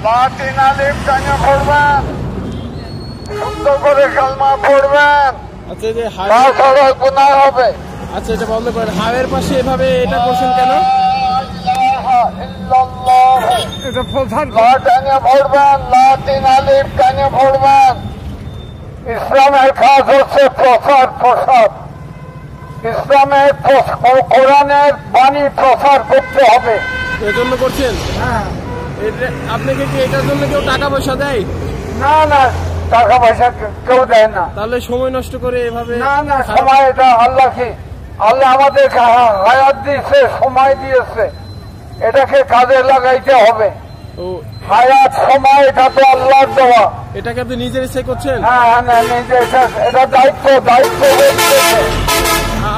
লাতিন আলিফ টানে পড়বেন, শুদ্ধ করে কালমা পড়বেন। আচ্ছা, যে তাছাড়া গুনাহ হবে। আচ্ছা, এটা বন্ধ করেন। হাওয়ের পাশে এভাবে এটা করছেন কেন? এটা প্রধান লা টানে পড়বেন, লাতিন আলিফ টানে পড়বেন। ইসলামের কাজ হচ্ছে প্রচার প্রসার। ইসলামের কোরআনের বাণী প্রচার করতে হবে। এজন্য করছেন? হ্যাঁ। আপনাকে কি এটার জন্য কেউ টাকা পয়সা দেয়? না না, টাকা পয়সা কেউ দেয় না। তাহলে সময় নষ্ট করে এভাবে? না না, সময় এটা আল্লাহকে, আল্লাহ আমাদেরকে হায়াত দিয়েছে, সময় দিয়েছে, এটাকে কাজে লাগাইতে হবে। হায়াত সময় এটা তো আল্লাহর দেওয়া। এটাকে আপনি নিজের ইচ্ছায় করছেন? হ্যাঁ, নিজে এটা দায়িত্ব।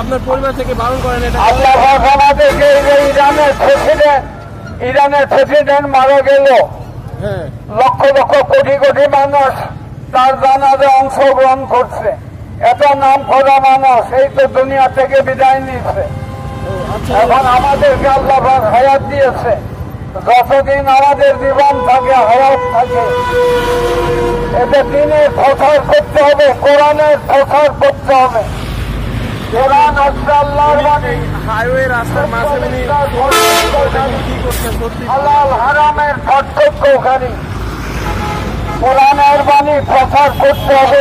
আপনার পরিবার থেকে বারণ করেন এটা? আল্লাহ আমাদেরকে ইরানের প্রেসিডেন্ট মারা গেল, লক্ষ লক্ষ কোটি কোটি মানুষ তার জানাজে অংশগ্রহণ করছে। এত নাম করা মানুষ এই তো দুনিয়া থেকে বিদায় নিচ্ছে। এখন আমাদেরকে আল্লাহ হায়াত দিয়েছে, যতদিন আমাদের জীবন থাকে, হায়াত থাকে, এতে দিনের প্রচার করতে হবে, কোরআনের প্রচার করতে হবে। কোরআন হচ্ছে আল্লাহর বাণী। হাইওয়ে রাস্তার মাঝে হালাল হারামের পার্থক্যকারী কোরআনের বাণী প্রচার করতে হবে।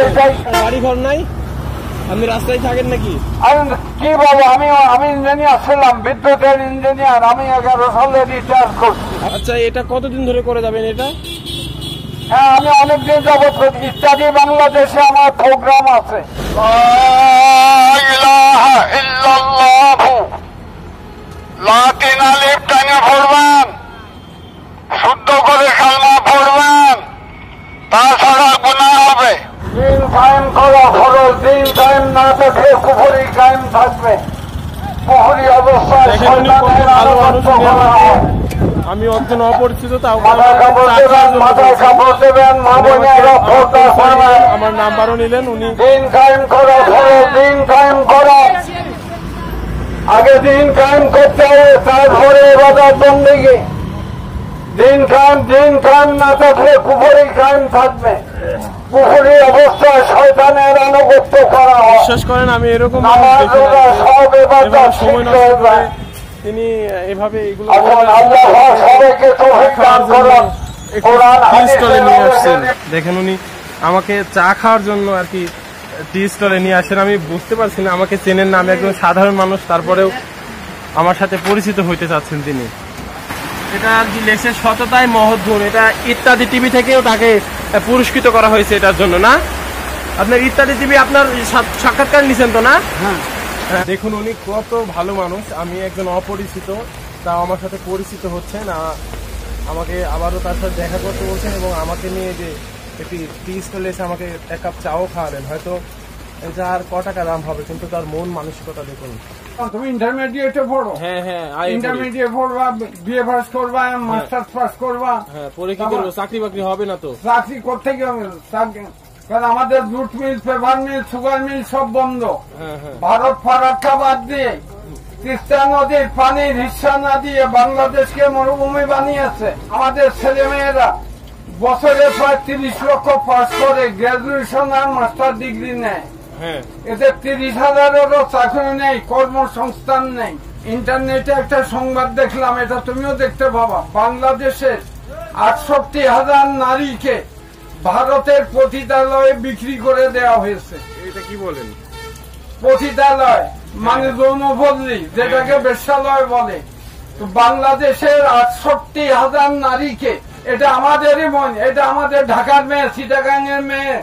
বাড়ি ঘর নাই? আপনি রাস্তায় থাকেন নাকি? আমি কি বলবো, আমি ইঞ্জিনিয়ার ছিলাম, বিদ্যুতের ইঞ্জিনিয়ার। আমি 11 সালে রিটায়ার করছি। আচ্ছা, এটা কতদিন ধরে করে যাবেন এটা? হ্যাঁ, আমি অনেকদিন যাবত ইত্যাদি বাংলাদেশে আমার প্রোগ্রাম আছে। লাতিন আলিফ টানে পড়বেন, শুদ্ধ করে কালমা পড়বেন, তাছাড়া গুনাহ হবে। দিন কায়েম করা ফরজ, দিন কায়েম না থাকলে কুফরি কায়েম থাকবে। কুফরি অবস্থায় আমি একজন অপরিচিত, তাও মাথায় কাপড় দেবেন, মা বোনেরা আমার নাম্বারও নিলেন উনি। দিন কায়েম করা ফরজ, দিন কায়েম করা, আগে দিন কায়েম করতে হবে, তারপরে ইবাদত বন্দেগী। দিন কায়েম না থাকলে কুফরি কায়েম থাকবে। কুফরি অবস্থায় শয়তানের আনুগত্য করা হয়। বিশ্বাস করেন, আমি এরকম সময় নষ্ট করে তিনি এভাবে এগুলো নিয়ে আসছেন। দেখেন, উনি আমাকে চা খাওয়ার জন্য আর কি টি স্টলে নিয়ে আসেন। আমি বুঝতে পারছি না, আমাকে চেনেন না, আমি একজন সাধারণ মানুষ, তারপরেও আমার সাথে পরিচিত হইতে চাচ্ছেন তিনি। এটা আর কি লেখছে সততায় মহৎ গুণ। এটা ইত্যাদি টিভি থেকেও তাকে পুরস্কৃত করা হয়েছে এটার জন্য, না? আপনার ইত্যাদি টিভি আপনার সাক্ষাৎকার নিছেন তো, না? হ্যাঁ। দেখুন, উনি কত ভালো মানুষ। আমি একজন অপরিচিত, তাও আমার সাথে পরিচিত হচ্ছেন, আমাকে আবারও তার সাথে দেখা করতে বলছেন এবং আমাকে নিয়ে যে একটি টি স্টলে এসে আমাকে এক কাপ চাও খাওয়ালেন। হয়তো এটা আর ক টাকা দাম হবে, কিন্তু তার মন মানসিকতা দেখুন। তুমি ইন্টারমিডিয়েটে পড়ো? হ্যাঁ, ইন্টারমিডিয়েট পড়বা, বিএ পাস করবা, মাস্টার্স পাস করবা। হ্যাঁ, পরে কি করবো? চাকরি বাকরি হবে না তো? চাকরি করতে গেলে কারণ আমাদের jute mill, paper mill, sugar mill সব বন্ধ। ভারত ফারাক্কা বাদ দিয়ে, তিস্তা নদীর পানির হিস্সা না দিয়ে বাংলাদেশকে মরুভূমি বানিয়েছে। আমাদের ছেলে মেয়েরা বছরে প্রায় 30 লক্ষ পাস করে গ্রাজুয়েশন আর মাস্টার ডিগ্রি নেয়। এতে 30,000-এরও চাকরি নেই, কর্মসংস্থান নেই। ইন্টারনেটে একটা সংবাদ দেখলাম, এটা তুমিও দেখতে পাবা। বাংলাদেশের 68,000 নারীকে ভারতের পতিতালয়ে বিক্রি করে দেওয়া হয়েছে। এটা কি বলেন? পতিতালয় মানে যৌনপল্লী, যেটাকে বেশ্যালয় বলে। তো বাংলাদেশের 68,000 নারীকে, এটা আমাদেরই মন, এটা আমাদের ঢাকার মেয়ে, চিটাগাংয়ের মেয়ে,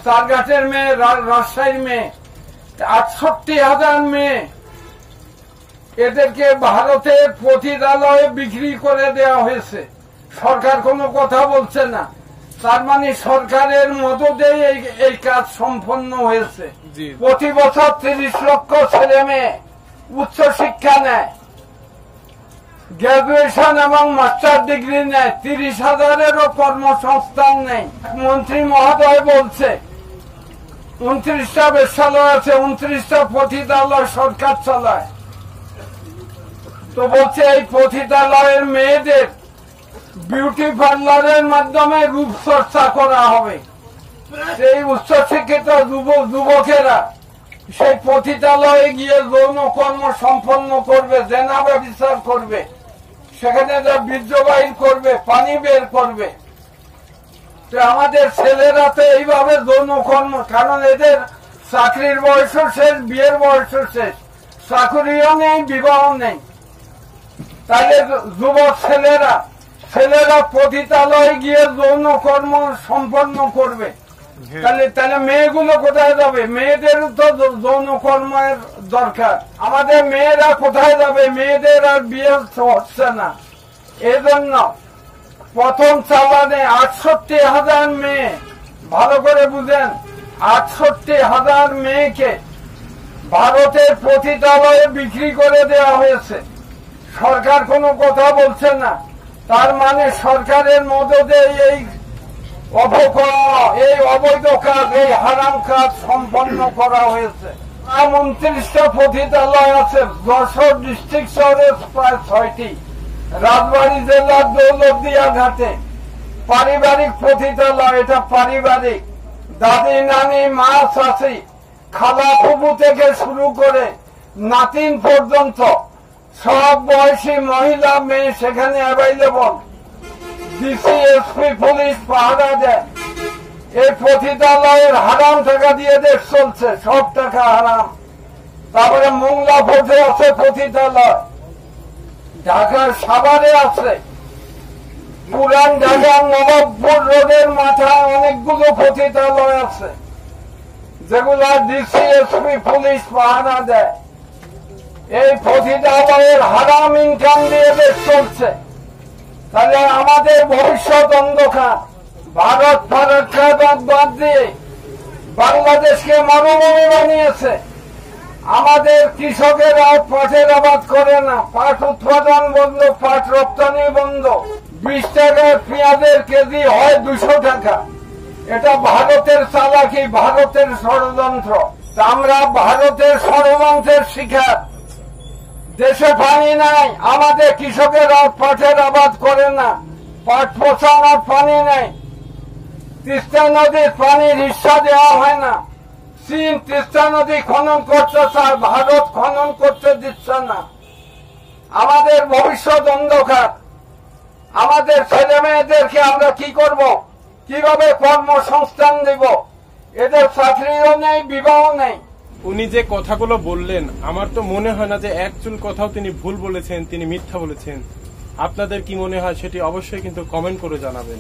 চারঘাটের মেয়ে, রাজশাহীর মেয়ে, 68,000 মেয়ে, এদেরকে ভারতের পতিতালয়ে বিক্রি করে দেওয়া হয়েছে। সরকার কোনো কথা বলছে না। তার মানে সরকারের মদতেই এই কাজ সম্পন্ন হয়েছে। প্রতি বছর 30 লক্ষ ছেলে মেয়ে উচ্চ শিক্ষা নেয়, গ্রাজুয়েশন এবং মাস্টার ডিগ্রি নেয়, 30,000-এরও কর্মসংস্থান নেই। মন্ত্রী মহোদয় বলছে 29টা বেশ্যালয় আছে, 29টা পতিতালয় সরকার চালায়। তো বলছে এই পতিতালয়ের মেয়েদের বিউটি পার্লারের মাধ্যমে রূপচর্চা করা হবে। সেই উচ্চশিক্ষিত যুবকেরা সেই পতিতালয়ে গিয়ে যৌন কর্ম সম্পন্ন করবে, জেনা ব্যভিচার করবে, সেখানে যা বীর্য বাহির করবে, পানি বের করবে। আমাদের ছেলেরা তো এইভাবে যৌন কর্ম, কারণ এদের চাকরির বয়সও শেষ, বিয়ের বয়সও শেষ, চাকরিও নেই, বিবাহ নেই। তাহলে যুবক ছেলেরা পতিতালয়ে গিয়ে যৌন কর্ম সম্পন্ন করবে। তাহলে মেয়েগুলো কোথায় যাবে? মেয়েদেরও তো যৌন কর্মের দরকার। আমাদের মেয়েরা কোথায় যাবে? মেয়েদের আর বিয়ে হচ্ছে না। এজন্য প্রথম চালানে 68,000 মেয়ে, ভালো করে বুঝেন, 68,000 মেয়েকে ভারতের পতিতালয়ে বিক্রি করে দেওয়া হয়েছে। সরকার কোনো কথা বলছে না। তার মানে সরকারের মদদে এই অপকর্ম, এই অবৈধ কাজ, এই হারাম কাজ সম্পন্ন করা হয়েছে। 29টা পতিতালয় আছে। যশোর ডিস্ট্রিক্ট শহরে প্রায় 6টি, রাজবাড়ী জেলার দৌলতদিয়া ঘাটে পারিবারিক পতিতালয়। এটা পারিবারিক, দাদি নানি মা চাচি খালা ফুপু থেকে শুরু করে নাতিন পর্যন্ত সব বয়সী মহিলা মেয়ে সেখানে অ্যাভেলেবল। ডিসি এসপি পুলিশ পাহারা দেয়। এই পতিতালয়ের হারাম টাকা দিয়ে দেশ চলছে, সব টাকা হারাম। তারপরে মোংলা পথে আছে পতিতালয়, ঢাকার সাভারে আছে, পুরান ঢাকার নবাবপুর রোডের মাথায় অনেকগুলো পতিতালয় আছে, যেগুলো ডিসি এসপি পুলিশ পাহারা দেয়। এই পতিতালয়ের হারাম ইনকাম দিয়ে দেশ চলছে। তাহলে আমাদের ভবিষ্যৎ অন্ধকার। ভারত বাদ দিয়ে বাংলাদেশকে মরুভূমি বানিয়েছে। আমাদের কৃষকেরা পাটের আবাদ করে না, পাট উৎপাদন বন্ধ, পাট রপ্তানি বন্ধ। 20 টাকায় পেঁয়াজের কেজি হয় 200 টাকা। এটা ভারতের চালাকি, ভারতের ষড়যন্ত্র। আমরা ভারতের ষড়যন্ত্রের শিকার। দেশে পানি নাই, আমাদের কৃষকেরা পাটের আবাদ করে না, পাট পচানোর পানি নেই। তিস্তা নদীর পানির হিস্সা দেওয়া হয় না। চীন তিস্তা নদী খনন করতে চায়, ভারত খনন করতে দিচ্ছে না। আমাদের ভবিষ্যৎ অন্ধকার। আমাদের ছেলে মেয়েদেরকে আমরা কি করব? কিভাবে কর্মসংস্থান দেব? এদের চাকরিও নেই, বিবাহ নেই। উনি যে কথাগুলো বললেন, আমার তো মনে হয় না যে এক চুল কথাও তিনি ভুল বলেছেন, তিনি মিথ্যা বলেছেন। আপনাদের কি মনে হয় সেটি অবশ্যই কিন্তু কমেন্ট করে জানাবেন।